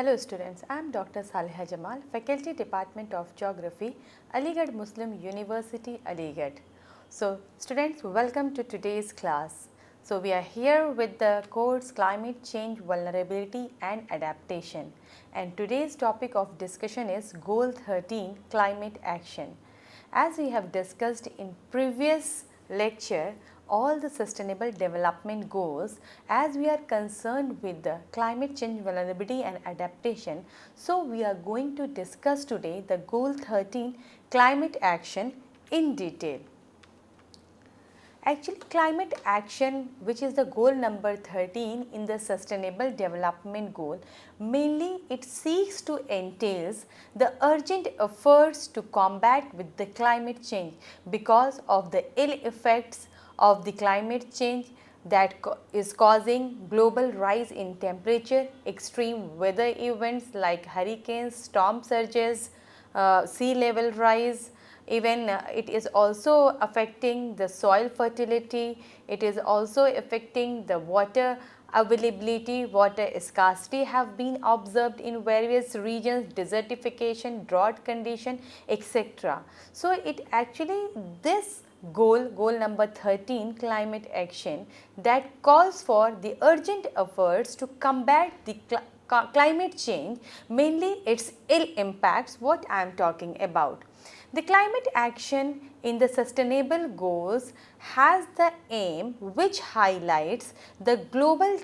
Hello students, I am Dr. Saleha Jamal, Faculty Department of Geography, Aligarh Muslim University, Aligarh. So students, welcome to today's class. So we are here with the course Climate Change Vulnerability and Adaptation, and today's topic of discussion is Goal-13 Climate Action. As we have discussed in previous lecture, all the sustainable development goals, as we are concerned with the climate change vulnerability and adaptation. So we are going to discuss today the goal 13 climate action in detail. Actually, climate action, which is the goal number 13 in the sustainable development goal, mainly it seeks to entails the urgent efforts to combat with the climate change because of the ill effects of the climate change that is causing global rise in temperature, extreme weather events like hurricanes, storm surges, sea level rise. Even it is also affecting the soil fertility, it is also affecting the water availability, water scarcity have been observed in various regions, desertification, drought condition, etc. So it actually this goal number 13 climate action that calls for the urgent efforts to combat the climate change, mainly its ill impacts, what I am talking about. The climate action in the sustainable goals has the aim which highlights the global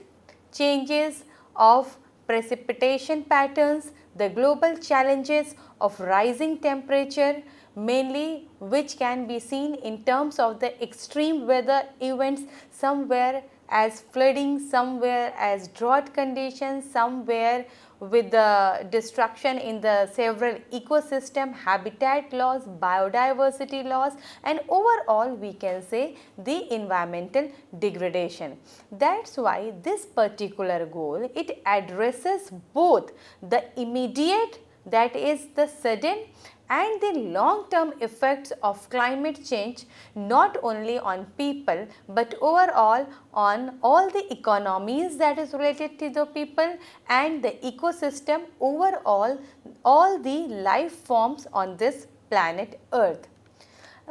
changes of precipitation patterns, the global challenges of rising temperature, mainly which can be seen in terms of the extreme weather events, somewhere as flooding, somewhere as drought conditions, somewhere with the destruction in the several ecosystem, habitat loss, biodiversity loss, and overall we can say the environmental degradation. That's why this particular goal, it addresses both the immediate, that is the sudden, and the long term effects of climate change, not only on people but overall on all the economies that is related to the people and the ecosystem, overall all the life forms on this planet Earth.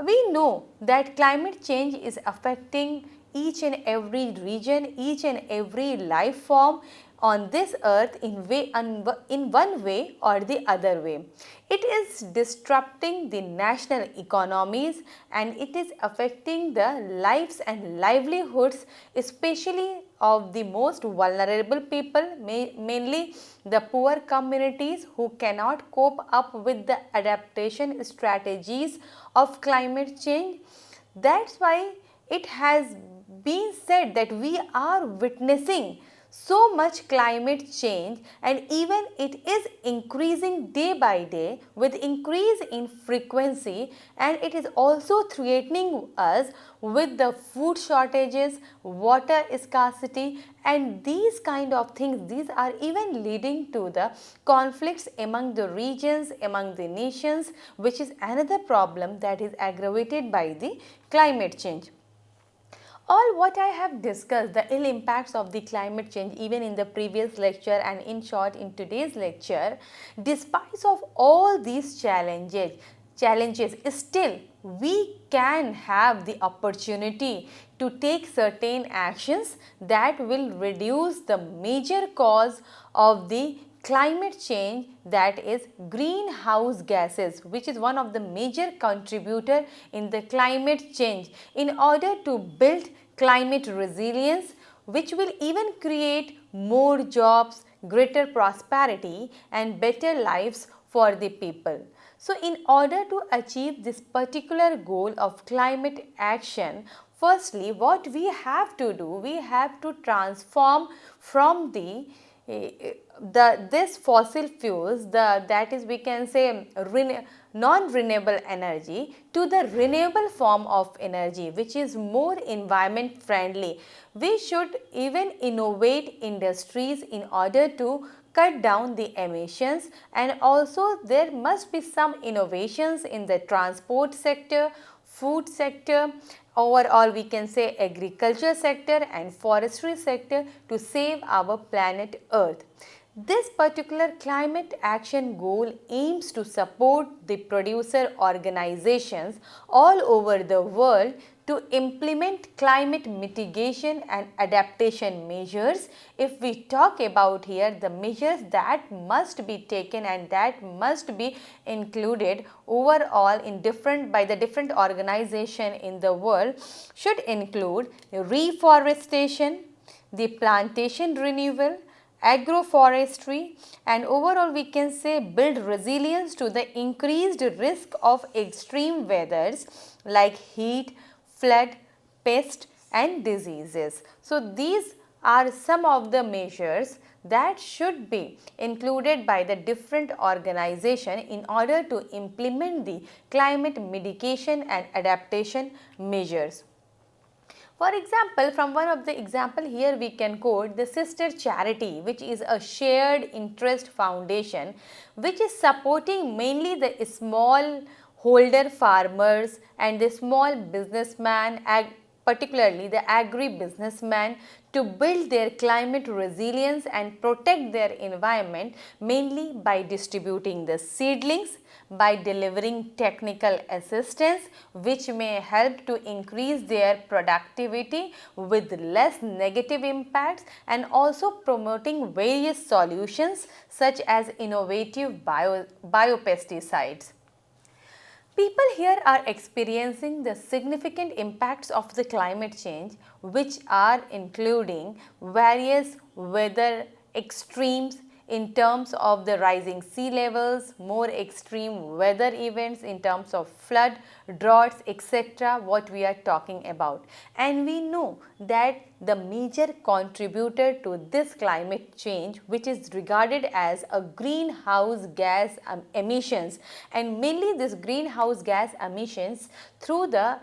We know that climate change is affecting each and every region, each and every life form on this earth in one way or the other way. It is disrupting the national economies and it is affecting the lives and livelihoods, especially of the most vulnerable people, mainly the poor communities who cannot cope up with the adaptation strategies of climate change. That's why it has been said that we are witnessing so much climate change, and even it is increasing day by day with increase in frequency, and it is also threatening us with the food shortages, water scarcity, and these kind of things. These are even leading to the conflicts among the regions, among the nations, which is another problem that is aggravated by the climate change. All what I have discussed, the ill impacts of the climate change even in the previous lecture and in short in today's lecture, despite of all these challenges, still we can have the opportunity to take certain actions that will reduce the major cause of the climate change, that is greenhouse gases, which is one of the major contributor in the climate change, in order to build climate resilience, which will even create more jobs, greater prosperity and better lives for the people. So in order to achieve this particular goal of climate action, firstly what we have to do, we have to transform from this fossil fuels, that is we can say non-renewable energy, to the renewable form of energy which is more environment friendly. We should even innovate industries in order to cut down the emissions, and also there must be some innovations in the transport sector, food sector, overall we can say agriculture sector and forestry sector to save our planet Earth. This particular climate action goal aims to support the producer organizations all over the world to implement climate mitigation and adaptation measures. If we talk about here the measures that must be taken and that must be included overall in by the different organization in the world should include reforestation, the plantation renewal, agroforestry, and overall we can say build resilience to the increased risk of extreme weathers like heat, flood, pest and diseases. So, these are some of the measures that should be included by the different organization in order to implement the climate mitigation and adaptation measures. For example, from one of the example here we can quote the Sister Charity, which is a shared interest foundation which is supporting mainly the small holder farmers and the small businessman, particularly the agri-businessman, to build their climate resilience and protect their environment mainly by distributing the seedlings, by delivering technical assistance which may help to increase their productivity with less negative impacts, and also promoting various solutions such as innovative biopesticides. People here are experiencing the significant impacts of the climate change, which are including various weather extremes in terms of the rising sea levels, more extreme weather events in terms of flood, droughts, etc. what we are talking about. And we know that the major contributor to this climate change, which is regarded as a greenhouse gas emissions, and mainly this greenhouse gas emissions through the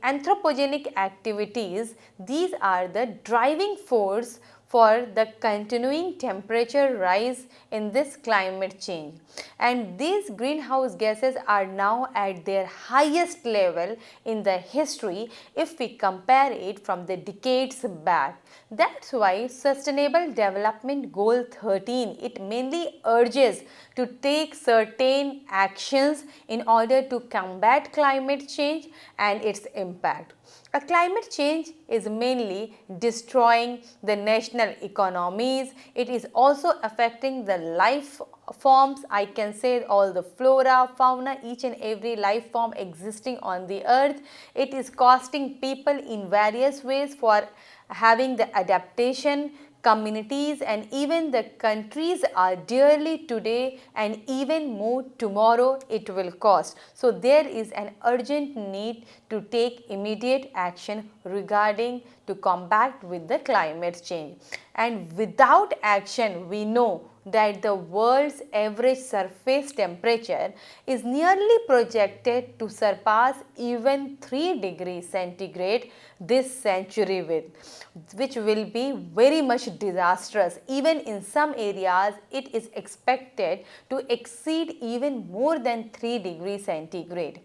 anthropogenic activities, these are the driving force for the continuing temperature rise in this climate change. And these greenhouse gases are now at their highest level in the history if we compare it from the decades back. That's why Sustainable Development Goal 13, it mainly urges to take certain actions in order to combat climate change and its impact. A climate change is mainly destroying the national economies. It is also affecting the life forms, I can say all the flora, fauna, each and every life form existing on the earth. It is costing people in various ways for having the adaptation. Communities and even the countries are dearly today and even more tomorrow it will cost. So, there is an urgent need to take immediate action regarding to combat with the climate change. And without action, we know that the world's average surface temperature is nearly projected to surpass even 3 degrees centigrade this century which will be very much disastrous. Even in some areas, it is expected to exceed even more than 3 degrees centigrade.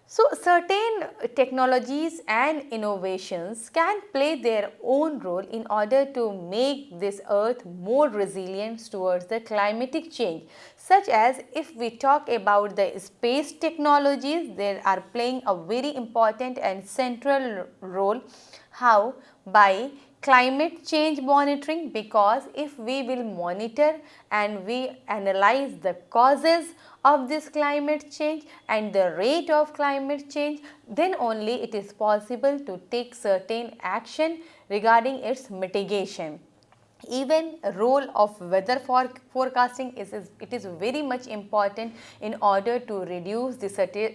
So, certain technologies and innovations can play their own role in order to make this earth more resilient towards the climatic change, such as if we talk about the space technologies, they are playing a very important and central role. How? By climate change monitoring, because if we will monitor and we analyze the causes of this climate change and the rate of climate change, then only it is possible to take certain action regarding its mitigation. Even role of weather forecasting is very much important in order to reduce the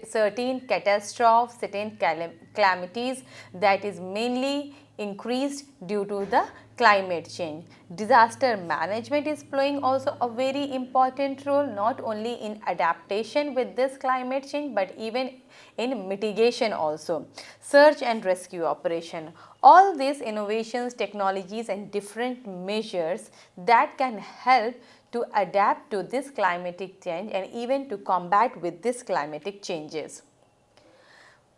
certain catastrophes, certain calamities that is mainly increased due to the climate change. Disaster management is playing also a very important role, not only in adaptation with this climate change but even in mitigation also. Search and rescue operation. All these innovations, technologies and different measures that can help to adapt to this climatic change and even to combat with these climatic changes.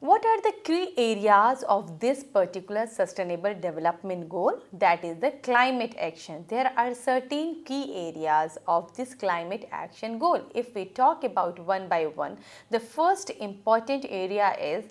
What are the key areas of this particular sustainable development goal? That is the climate action. There are certain key areas of this climate action goal. If we talk about one by one, the first important area is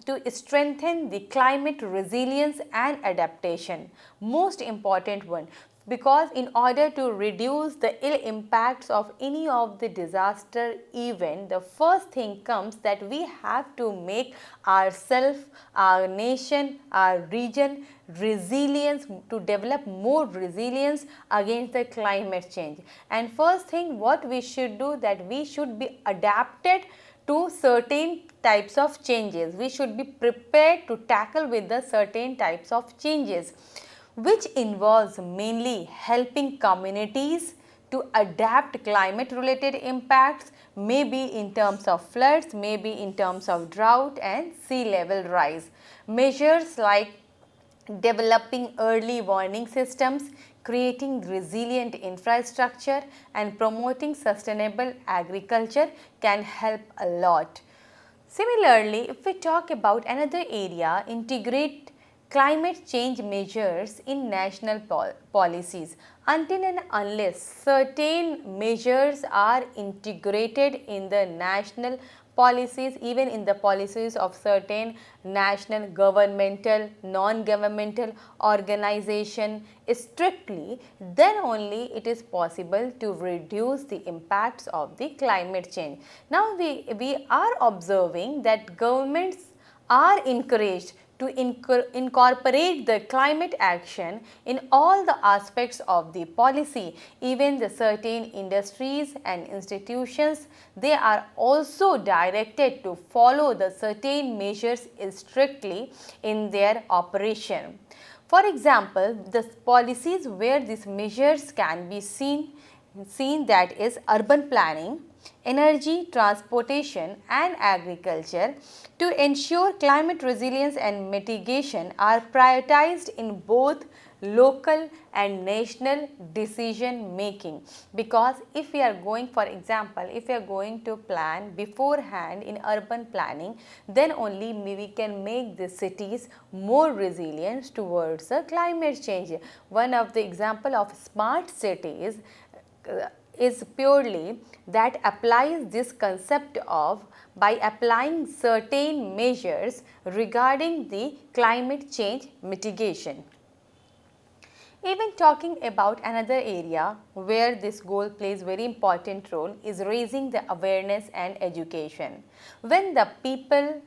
to strengthen the climate resilience and adaptation. Most important one, because in order to reduce the ill impacts of any of the disaster event, the first thing comes that we have to make ourselves, our nation, our region resilience, to develop more resilience against the climate change. And first thing what we should do, that we should be adapted to certain types of changes. We should be prepared to tackle with the certain types of changes, which involves mainly helping communities to adapt climate related impacts, maybe in terms of floods, maybe in terms of drought and sea level rise. Measures like developing early warning systems, creating resilient infrastructure and promoting sustainable agriculture can help a lot. Similarly, if we talk about another area, integrate climate change measures in national policies. Until and unless certain measures are integrated in the national policies, even in the policies of certain national governmental, non-governmental organization strictly, then only it is possible to reduce the impacts of the climate change. Now, we are observing that governments are encouraged to incorporate the climate action in all the aspects of the policy. Even the certain industries and institutions, they are also directed to follow the certain measures strictly in their operation. For example, the policies where these measures can be seen, that is urban planning, energy, transportation and agriculture, to ensure climate resilience and mitigation are prioritized in both local and national decision making. Because if we are going, for example, if we are going to plan beforehand in urban planning, then only we can make the cities more resilient towards the climate change. One of the example of smart cities is purely that applies this concept of by applying certain measures regarding the climate change mitigation. Even talking about another area where this goal plays very important role is raising the awareness and education. When the people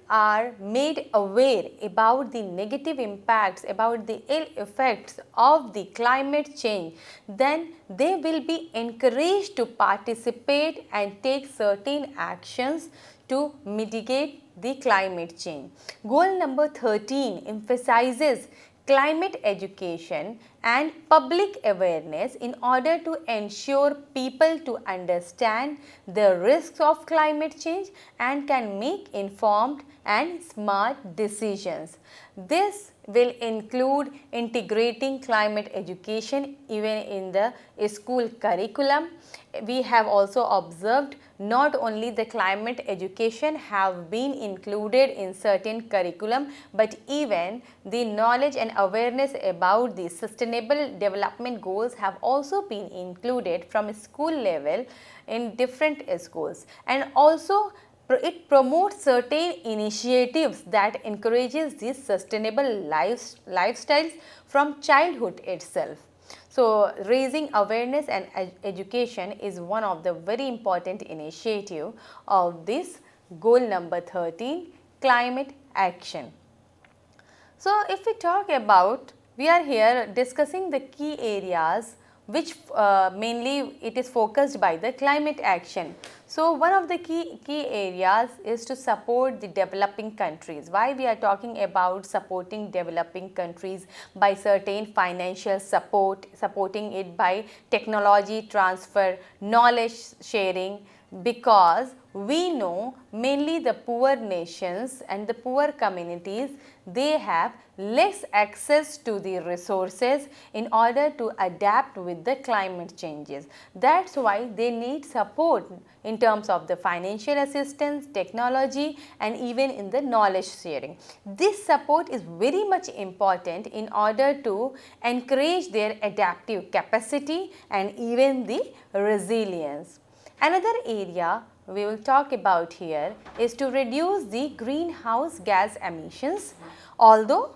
are made aware about the negative impacts, about the ill effects of the climate change, then they will be encouraged to participate and take certain actions to mitigate the climate change. Goal number 13 emphasizes climate education and public awareness in order to ensure people to understand the risks of climate change and can make informed and smart decisions. This will include integrating climate education even in the school curriculum. We have also observed not only the climate education have been included in certain curriculum, but even the knowledge and awareness about the sustainable development goals have also been included from school level in different schools. And also it promotes certain initiatives that encourages these sustainable lifestyles from childhood itself. So, raising awareness and education is one of the very important initiative of this goal number 13, climate action. So, if we talk about, we are here discussing the key areas which mainly it is focused by the climate action. So, one of the key areas is to support the developing countries. Why we are talking about supporting developing countries? By certain financial support, supporting it by technology transfer, knowledge sharing, because we know mainly the poor nations and the poor communities, they have less access to the resources in order to adapt with the climate changes. That's why they need support in terms of the financial assistance, technology and even in the knowledge sharing. This support is very much important in order to encourage their adaptive capacity and even the resilience. Another area we will talk about here is to reduce the greenhouse gas emissions. Although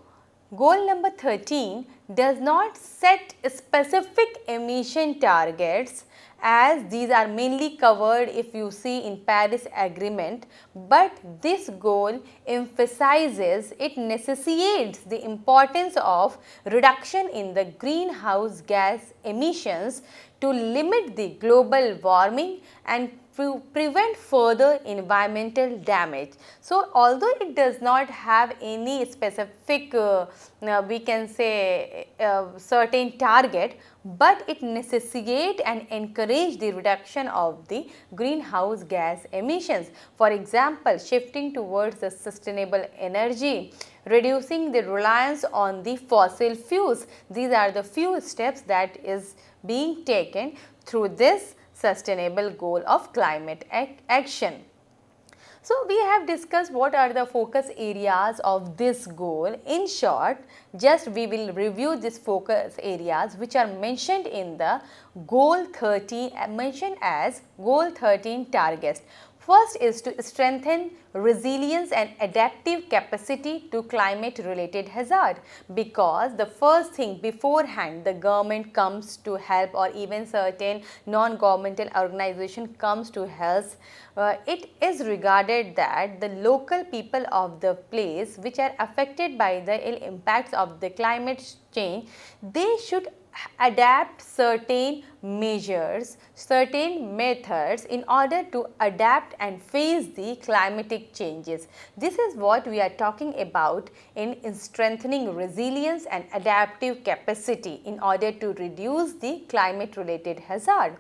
goal number 13 does not set specific emission targets, as these are mainly covered if you see in Paris Agreement, but this goal emphasizes, it necessitates the importance of reduction in the greenhouse gas emissions to limit the global warming and to prevent further environmental damage. So, although it does not have any specific we can say certain target, but it necessitates and encourage the reduction of the greenhouse gas emissions. For example, shifting towards the sustainable energy, reducing the reliance on the fossil fuels. These are the few steps that is being taken through this sustainable goal of climate action. So, we have discussed what are the focus areas of this goal. In short, just we will review these focus areas which are mentioned in the goal 13, mentioned as goal 13 targets. First is to strengthen resilience and adaptive capacity to climate related hazard, because the first thing beforehand the government comes to help or even certain non-governmental organization comes to help. It is regarded that the local people of the place which are affected by the ill impacts of the climate change, they should adapt certain measures, certain methods in order to adapt and face the climatic changes. This is what we are talking about in strengthening resilience and adaptive capacity in order to reduce the climate related hazard.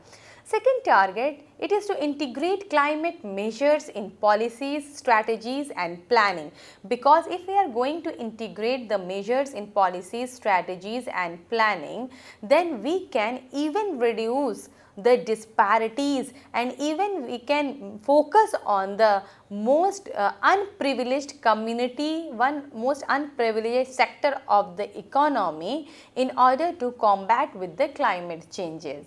Second target, it is to integrate climate measures in policies, strategies and planning, because if we are going to integrate the measures in policies, strategies and planning, then we can even reduce the disparities and even we can focus on the most unprivileged community, one most unprivileged sector of the economy in order to combat with the climate changes.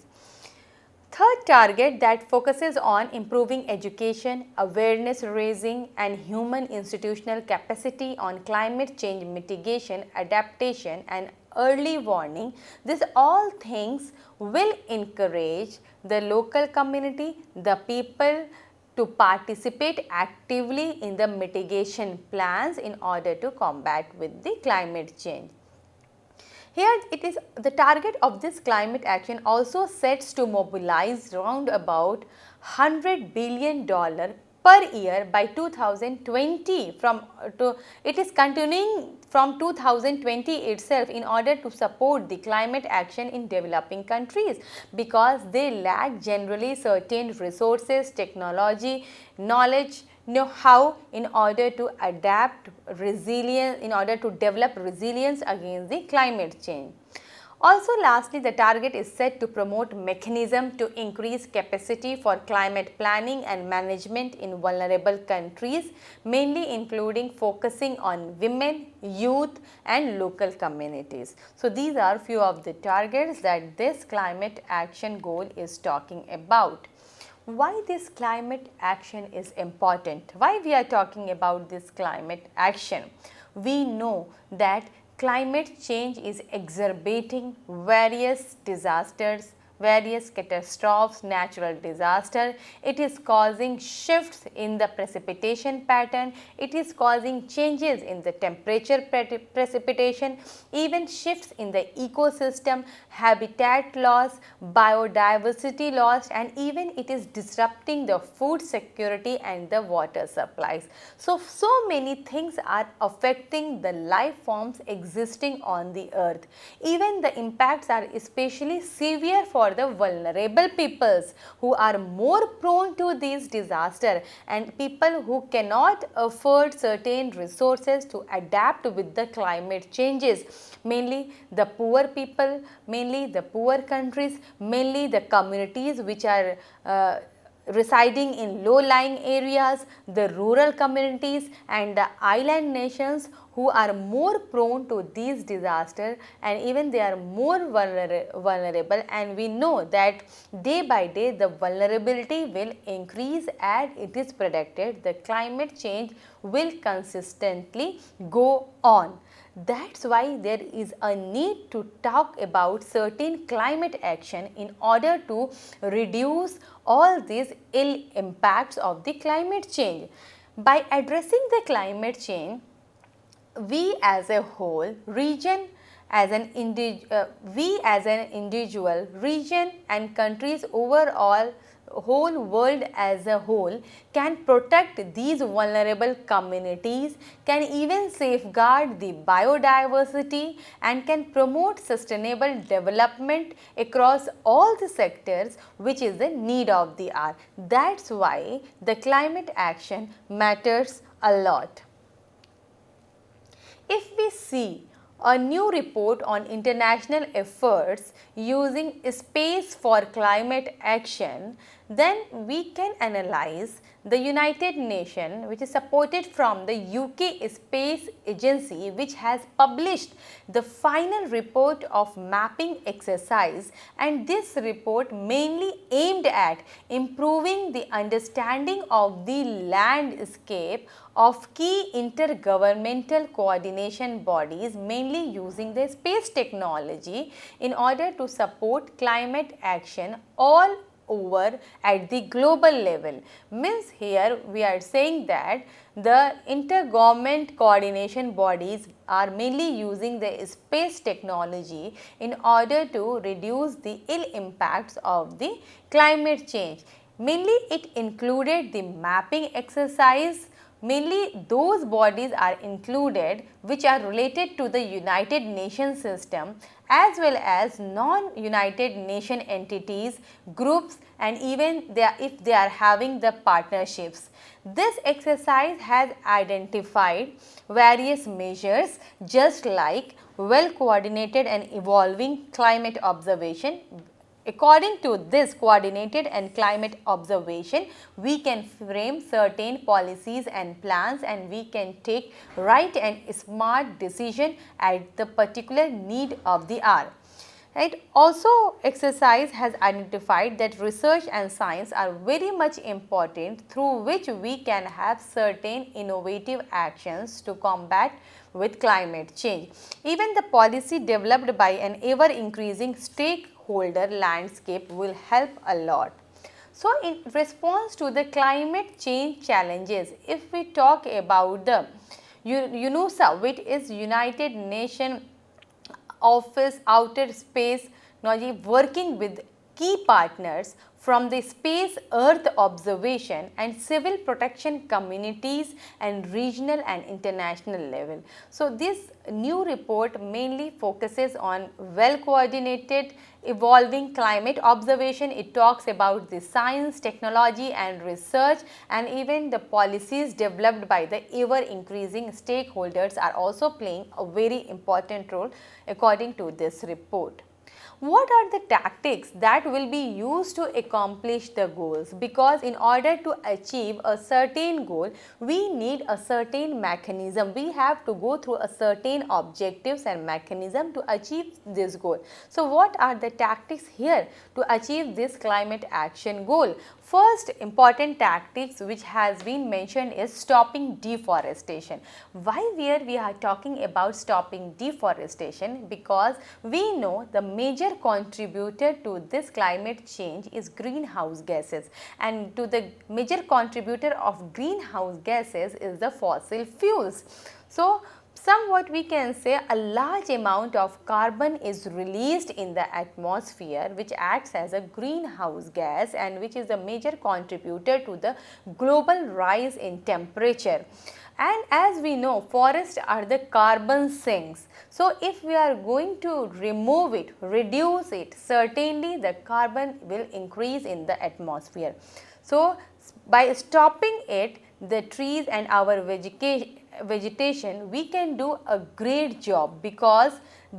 Third target, that focuses on improving education, awareness raising and human institutional capacity on climate change mitigation, adaptation and early warning. These all things will encourage the local community, the people to participate actively in the mitigation plans in order to combat with the climate change. Here it is, the target of this climate action also sets to mobilize round about $100 billion per year by 2020. It is continuing from 2020 itself in order to support the climate action in developing countries, because they lack generally certain resources, technology, knowledge, know-how in order to adapt resilience, in order to develop resilience against the climate change. Also lastly, the target is set to promote mechanism to increase capacity for climate planning and management in vulnerable countries, mainly including focusing on women, youth and local communities. So these are few of the targets that this climate action goal is talking about. Why this climate action is important? Why we are talking about this climate action? We know that climate change is exacerbating various disasters, various catastrophes, natural disaster. It is causing shifts in the precipitation pattern. It is causing changes in the temperature precipitation, even shifts in the ecosystem, habitat loss, biodiversity loss, and even it is disrupting the food security and the water supplies. So many things are affecting the life forms existing on the earth. Even the impacts are especially severe for for the vulnerable peoples who are more prone to these disasters and people who cannot afford certain resources to adapt with the climate changes, mainly the poor people, mainly the poor countries, mainly the communities which are residing in low-lying areas, the rural communities and the island nations who are more prone to these disasters, and even they are more vulnerable, and we know that day by day the vulnerability will increase as it is predicted the climate change will consistently go on. That's why there is a need to talk about certain climate action in order to reduce all these ill impacts of the climate change. By addressing the climate change, we as a whole, region as an we as an individual, region and countries overall, whole world as a whole can protect these vulnerable communities, can even safeguard the biodiversity and can promote sustainable development across all the sectors which is the need of the hour. That's why the climate action matters a lot. If we see a new report on international efforts using space for climate action, then we can analyze the United Nations, which is supported from the UK Space Agency, which has published the final report of mapping exercise, and this report mainly aimed at improving the understanding of the landscape of key intergovernmental coordination bodies, mainly using the space technology in order to support climate action all over at the global level. Means here we are saying that the intergovernment coordination bodies are mainly using the space technology in order to reduce the ill impacts of the climate change. Mainly it included the mapping exercise. Mainly those bodies are included which are related to the United Nations system as well as non-United Nation entities, groups, and even if they are having the partnerships. This exercise has identified various measures just like well coordinated and evolving climate observation. According to this coordinated and climate observation, we can frame certain policies and plans and we can take right and smart decision at the particular need of the hour. Right. Also, exercise has identified that research and science are very much important through which we can have certain innovative actions to combat with climate change. Even the policy developed by an ever increasing stakeholder landscape will help a lot. So, in response to the climate change challenges, if we talk about the UNOSA, which is United Nations Office Outer Space Technology, working with key partners from the space earth observation and civil protection communities and regional and international level. So, this new report mainly focuses on well coordinated evolving climate observation. It talks about the science, technology and research, and even the policies developed by the ever increasing stakeholders are also playing a very important role according to this report. What are the tactics that will be used to accomplish the goals? Because in order to achieve a certain goal, we need a certain mechanism. We have to go through a certain objectives and mechanism to achieve this goal. So, what are the tactics here to achieve this climate action goal? First important tactics which has been mentioned is stopping deforestation. Why we are talking about stopping deforestation? Because we know the major contributor to this climate change is greenhouse gases, and to the major contributor of greenhouse gases is the fossil fuels. So, somewhat we can say a large amount of carbon is released in the atmosphere, which acts as a greenhouse gas and which is a major contributor to the global rise in temperature. And as we know, forests are the carbon sinks. So, if we are going to remove it, reduce it, certainly the carbon will increase in the atmosphere. So, by stopping it, the trees and our vegetation, we can do a great job, because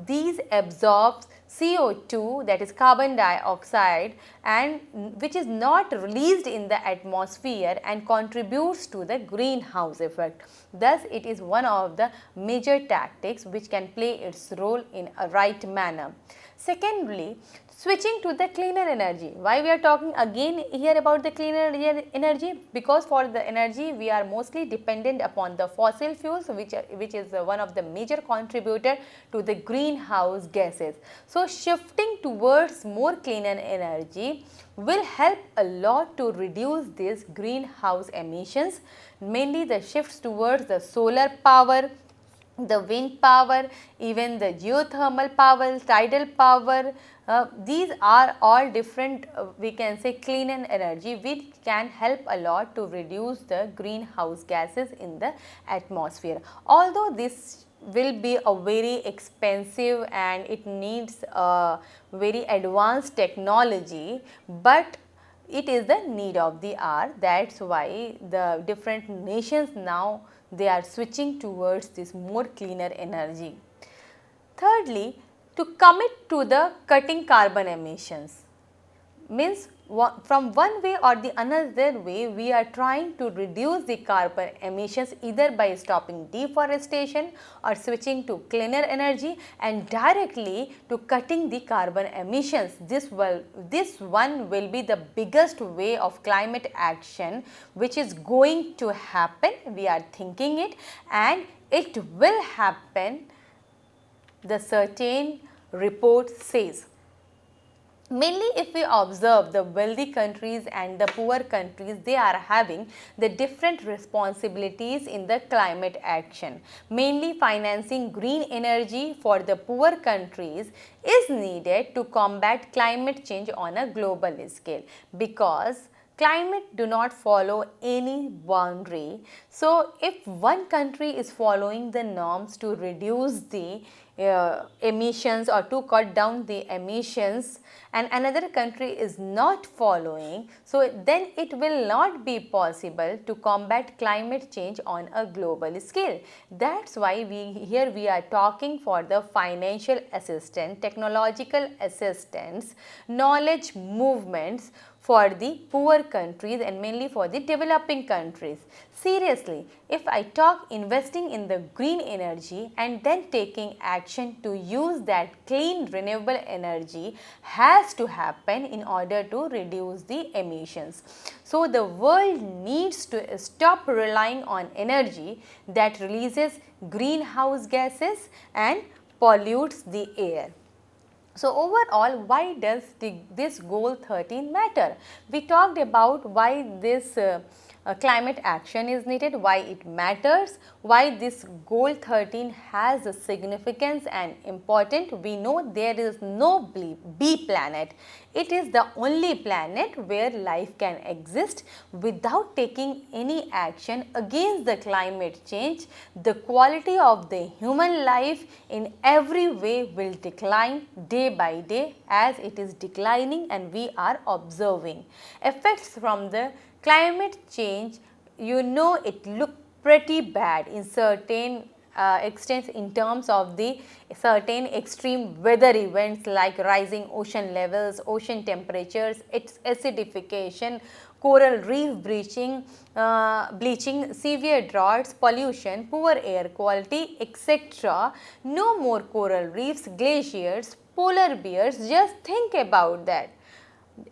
these absorbs CO2, that is carbon dioxide, and which is not released in the atmosphere and contributes to the greenhouse effect. Thus, it is one of the major tactics which can play its role in a right manner. Secondly, switching to the cleaner energy. Why we are talking again here about the cleaner energy? Because for the energy we are mostly dependent upon the fossil fuels, which is one of the major contributor to the greenhouse gases. So, shifting towards more cleaner energy will help a lot to reduce these greenhouse emissions, mainly the shifts towards the solar power, the wind power, even the geothermal power, tidal power. These are all different we can say cleaner energy which can help a lot to reduce the greenhouse gases in the atmosphere. Although this will be a very expensive and it needs a very advanced technology, but it is the need of the hour. That is why the different nations now they are switching towards this more cleaner energy. Thirdly, to commit to the cutting carbon emissions, means from one way or the another way we are trying to reduce the carbon emissions, either by stopping deforestation or switching to cleaner energy and directly to cutting the carbon emissions. This one will be the biggest way of climate action which is going to happen. We are thinking it and it will happen, the certain report says. Mainly if we observe the wealthy countries and the poor countries, they are having the different responsibilities in the climate action. Mainly financing green energy for the poor countries is needed to combat climate change on a global scale, because climate do not follow any boundary. So, if one country is following the norms to reduce the emissions or to cut down the emissions and another country is not following, so then it will not be possible to combat climate change on a global scale. That is why we are talking for the financial assistance, technological assistance, knowledge movements for the poor countries and mainly for the developing countries. Seriously, if I talk investing in the green energy and then taking action to use that clean renewable energy has to happen in order to reduce the emissions. So, the world needs to stop relying on energy that releases greenhouse gases and pollutes the air. So, overall, why does this goal 13 matter? We talked about why this climate action is needed, why it matters, why this goal 13 has a significance and important. We know there is no B planet. It is the only planet where life can exist. Without taking any action against the climate change, the quality of the human life in every way will decline day by day, as it is declining and we are observing. Effects from the climate change, you know, it look pretty bad in certain extents in terms of the certain extreme weather events like rising ocean levels, ocean temperatures, its acidification, coral reef bleaching, severe droughts, pollution, poor air quality, etc. No more coral reefs, glaciers, polar bears. Just think about that.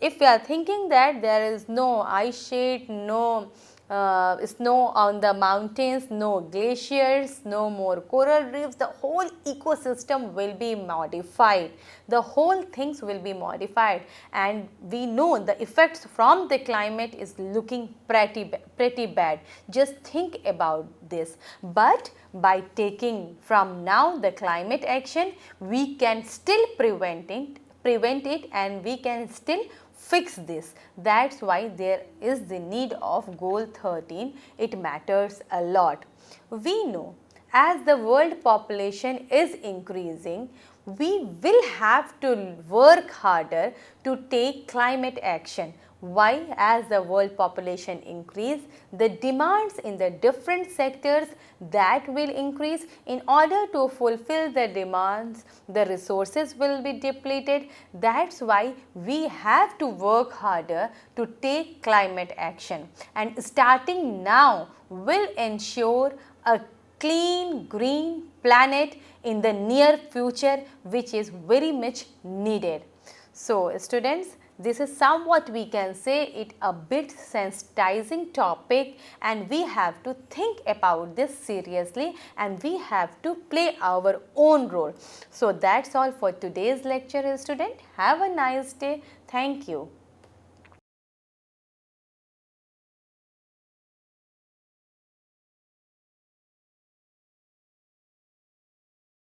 If we are thinking that there is no ice sheet, no snow on the mountains, no glaciers, no more coral reefs. The whole ecosystem will be modified. The whole things will be modified, and we know the effects from the climate is looking pretty bad. Just think about this. But by taking from now the climate action, we can still prevent it, and we can still fix this. That's why there is the need of goal 13. It matters a lot. We know as the world population is increasing, we will have to work harder to take climate action. Why? As the world population increase, the demands in the different sectors that will increase. In order to fulfill the demands, the resources will be depleted. That's why we have to work harder to take climate action, and starting now will ensure a clean green planet in the near future, which is very much needed. So students, this is somewhat we can say it a bit sensitizing topic, and we have to think about this seriously, and we have to play our own role. So that's all for today's lecture, student. Have a nice day. Thank you.